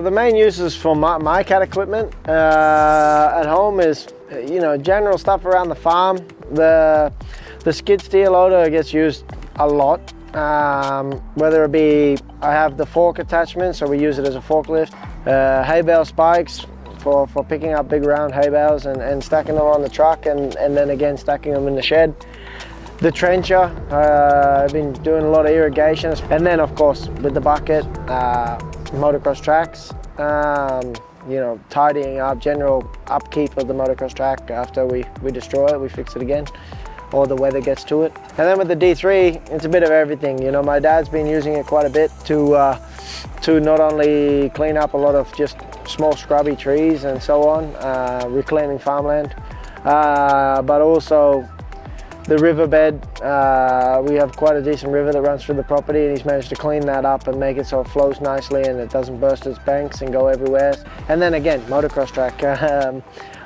The main uses for my cat equipment at home is, general stuff around the farm. The skid steer loader gets used a lot, whether it be, I have the fork attachment, so we use it as a forklift. Hay bale spikes for picking up big round hay bales and stacking them on the truck, and then again stacking them in the shed. The trencher, I've been doing a lot of irrigation, and then of course with the bucket, motocross tracks, tidying up, general upkeep of the motocross track. After we destroy it, we fix it again, or the weather gets to it. And then with the D3, it's a bit of everything. My dad's been using it quite a bit to not only clean up a lot of just small scrubby trees and so on, reclaiming farmland, but also the riverbed. We have quite a decent river that runs through the property, and he's managed to clean that up and make it so it flows nicely and it doesn't burst its banks and go everywhere. And then again, motocross track.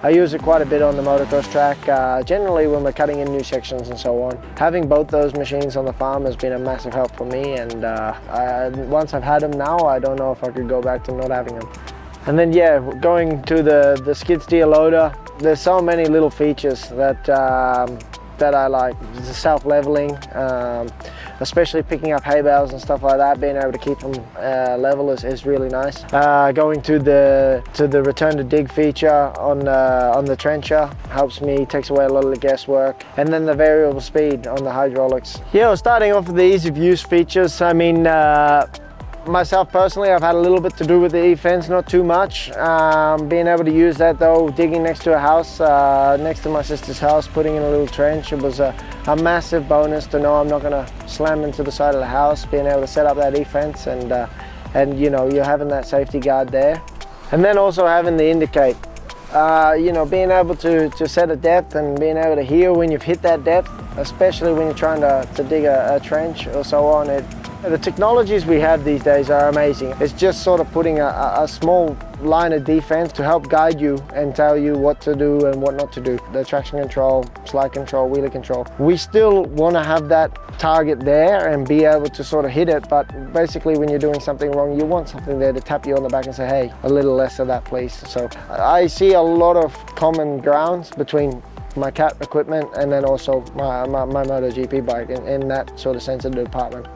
I use it quite a bit on the motocross track, generally when we're cutting in new sections and so on. Having both those machines on the farm has been a massive help for me, and once I've had them now, I don't know if I could go back to not having them. And then going to the skid steer loader, there's so many little features that I like. The self-leveling, especially picking up hay bales and stuff like that, being able to keep them level is really nice. Going to the return to dig feature on the trencher helps me, takes away a lot of the guesswork. And then the variable speed on the hydraulics. Starting off with the ease of use features, I mean, myself personally, I've had a little bit to do with the e-fence, not too much. Being able to use that though, digging next to a house, next to my sister's house, putting in a little trench, it was a massive bonus to know I'm not going to slam into the side of the house, being able to set up that e-fence, and you're having that safety guard there. And then also having the indicate, being able to set a depth and being able to hear when you've hit that depth, especially when you're trying to dig a trench or so on. The technologies we have these days are amazing. It's just sort of putting a small line of defense to help guide you and tell you what to do and what not to do. The traction control, slide control, wheelie control. We still want to have that target there and be able to sort of hit it, but basically when you're doing something wrong, you want something there to tap you on the back and say, hey, a little less of that please. So I see a lot of common grounds between my cat equipment and then also my MotoGP bike in that sort of sensitive department.